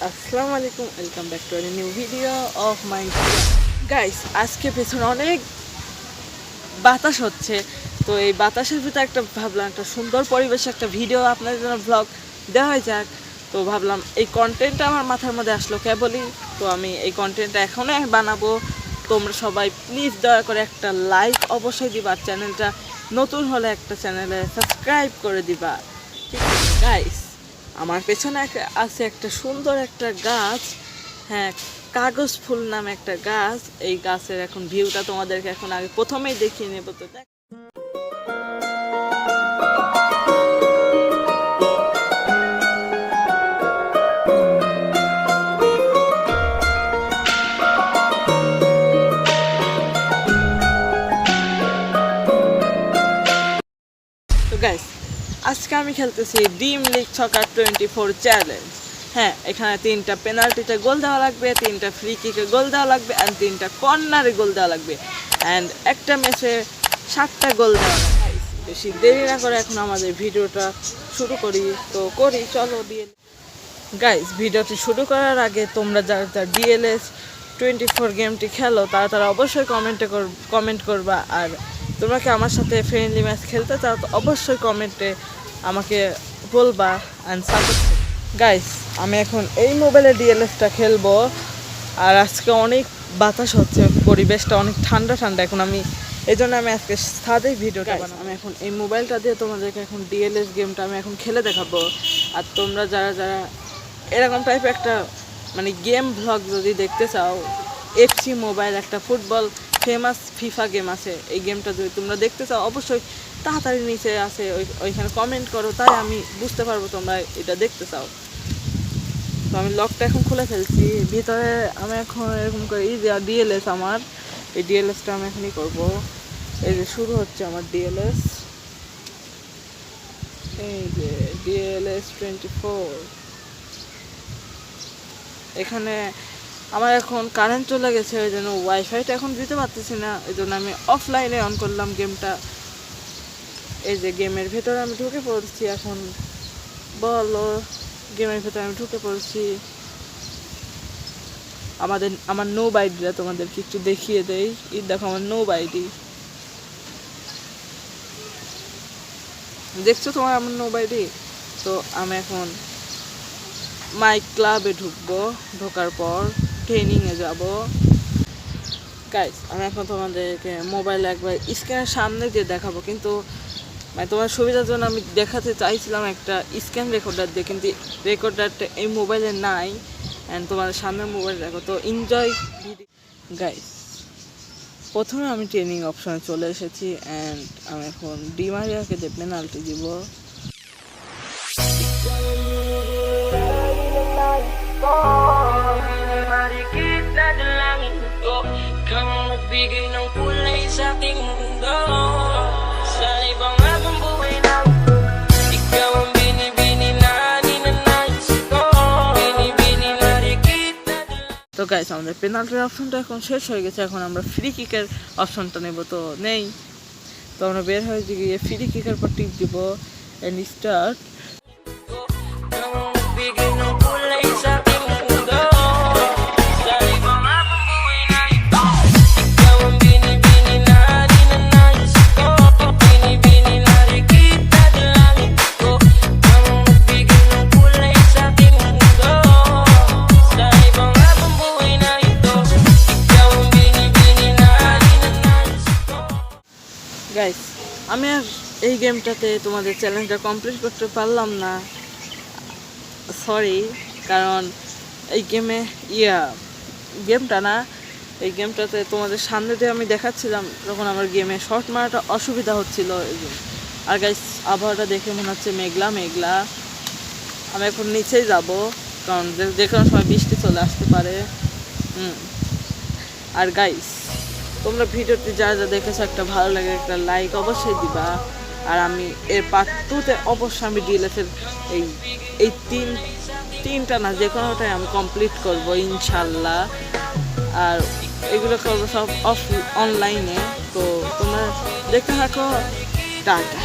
আসসালামু আলাইকুম, welcome back to new video of my guys. আজকে পেছনে অনেক বাতাস হচ্ছে, তো এই বাতাসের ভিতরে ভাবলাম একটা সুন্দর পরিবেশে একটা ভিডিও আপনাদের জন্য ব্লগ দেওয়া যাক। তো ভাবলাম এই কন্টেন্টটা আমার মাথার মধ্যে আসলো কেবলই, তো আমি এই কন্টেন্টটা এখনই বানাবো। তোমরা সবাই প্লিজ দয়া করে একটা লাইক অবশ্যই দিবা, আর চ্যানেলটা নতুন হলে একটা চ্যানেলে সাবস্ক্রাইব করে দিবা, ঠিক আছে গাইস? আমার পেছনে আছে একটা সুন্দর একটা গাছ, হ্যাঁ, কাগজ ফুল নামে একটা গাছ। এই গাছের এখন ভিউটা তোমাদেরকে এখন আগে প্রথমেই দেখিয়ে নেব। তো দেখ, তো গাইস আজকে আমি খেলতেছি ড্রিম লিগ সকার 24 চ্যালেঞ্জ। হ্যাঁ, এখানে 3টা পেনাল্টিতে গোল দেওয়া লাগবে, 3টা ফ্রি কিকে গোল দেওয়া লাগবে, অ্যান্ড 3টা কর্নারে গোল দেওয়া লাগবে, অ্যান্ড একটা ম্যাচে 7টা গোল দেওয়া লাগবে। বেশি দেরি না করে এখন আমাদের ভিডিওটা শুরু করি। তো চলো গাইস, ভিডিওটি শুরু করার আগে তোমরা যারা ডিএলএস 24 গেমটি খেলো তারা অবশ্যই কমেন্ট করবা, আর তোমরা কি আমার সাথে ফ্রেন্ডলি ম্যাচ খেলতে চাও তো অবশ্যই কমেন্টে আমাকে বলবা অ্যান্ড সাপোর্ট। গাইস, আমি এখন এই মোবাইলে ডিএলএসটা খেলবো, আর আজকে অনেক বাতাস হচ্ছে, পরিবেশটা অনেক ঠান্ডা এখন আমি এই জন্য আমি আজকে ছাদেই ভিডিওটা বানাবো। আমি এখন এই মোবাইলটা দিয়ে তোমাদেরকে এখন ডিএলএস গেমটা আমি এখন খেলে দেখাবো। আর তোমরা যারা এরকম টাইপের একটা মানে গেম ভ্লগ যদি দেখতে চাও, এফসি মোবাইল একটা ফুটবল ফেমাস ফিফা গেম আছে, এই গেমটা যদি তোমরা দেখতে চাও অবশ্যই তাড়াতাড়ি নিচে আছে ওইখানে কমেন্ট করো, তাই আমি বুঝতে পারবো তোমরা এটা দেখতে চাও। তো আমি লকটা এখন খুলে ফেলছি, ভিতরে আমি এখন এরকম করে এই যে ডিএলএস আমার, এই ডিএলএসটা আমি এখনই করবো। এই যে শুরু হচ্ছে আমার ডিএলএস, এই যে ডিএলএস 24। এখানে আমার এখন কারেন্ট চলে গেছে, ওই জন্য ওয়াইফাইটা এখন দিতে পারতেছি না, ওই জন্য আমি অফলাইনে অন করলাম গেমটা। এই যে গেমের ভেতরে আমি ঢুকে পড়ছি এখন, বলো গেমের ভেতরে আমি ঢুকে পড়ছি। আমার নো বাইডিটা তোমাদেরকে একটু দেখিয়ে দেই। দেখো আমার নো বাইডি, দেখছো তোমার আমার নো বাইডি? তো আমি এখন মাই ক্লাবে ঢুকবো, ঢোকার পর ট্রেনিংয়ে যাব। গাইস, আমি এখন তোমাদেরকে মোবাইলে একবার স্ক্যানের সামনে দিয়ে দেখাবো, কিন্তু মানে তোমার সুবিধার জন্য আমি দেখাতে চাইছিলাম একটা স্ক্যান রেকর্ডার দিয়ে, কিন্তু রেকর্ডারটা এই মোবাইলে নাই, অ্যান্ড তোমাদের সামনে মোবাইল দেখো। তো এনজয় ভিডিও। গাইস, প্রথমে আমি ট্রেনিং অপশনে চলে এসেছি, অ্যান্ড আমি এখন ডিমারিয়াকে যে পেনাল্টি দিব। Magbigay ng kulay sa aking mundo. Sa ibang agong buhay na ikaw ang binibini na ninanais ko. Binibini na kita. তো গাইস, আমাদের পেনাল্টির অপশনটা এখন শেষ হয়ে গেছে, এখন আমরা ফ্রি কিকের অপশনটা নেব। তো নেই, তো আমরা বের হয়ে গিয়ে ফ্রি কিকের পর টিপ দিব and start. Magbigay ng kulay sa aking mundo. Sa ibang agong buhay na ikaw ang binibini na ninanais ko. Binibini na kita ng langit ko. Magbigay ng kulay sa aking mundo. Sa ibang agong buhay na ito, ikaw ang binibini na ninanais ko. Guys, আমি আর এই গেমটাতে তোমাদের চ্যালেঞ্জটা complete করতে পারলাম না, sorry. কারণ এই গেমটা না, এই গেমটাতে তোমাদের সামনে দিয়ে আমি দেখাচ্ছিলাম, তখন আমার গেমে শর্ট মারাটা অসুবিধা হচ্ছিল। আর গাইস, আবহাওয়াটা দেখে মনে হচ্ছে মেঘলা মেঘলা। আমি এখন নিচেই যাব, কারণ যে কোনো সময় বৃষ্টি চলে আসতে পারে। আর গাইস, তোমরা ভিডিওটি যা দেখেছো একটা ভালো লাগে একটা লাইক অবশ্যই দিবা, আর আমি এর পার্ট 2তে অবশ্যই আমি ডিএলএসের এই তিনটা না যে কোনোটাই আমি কমপ্লিট করব ইনশাল্লাহ, আর এগুলো করবো সব অনলাইনে। তো তোমরা দেখতে থাকো, টাটা।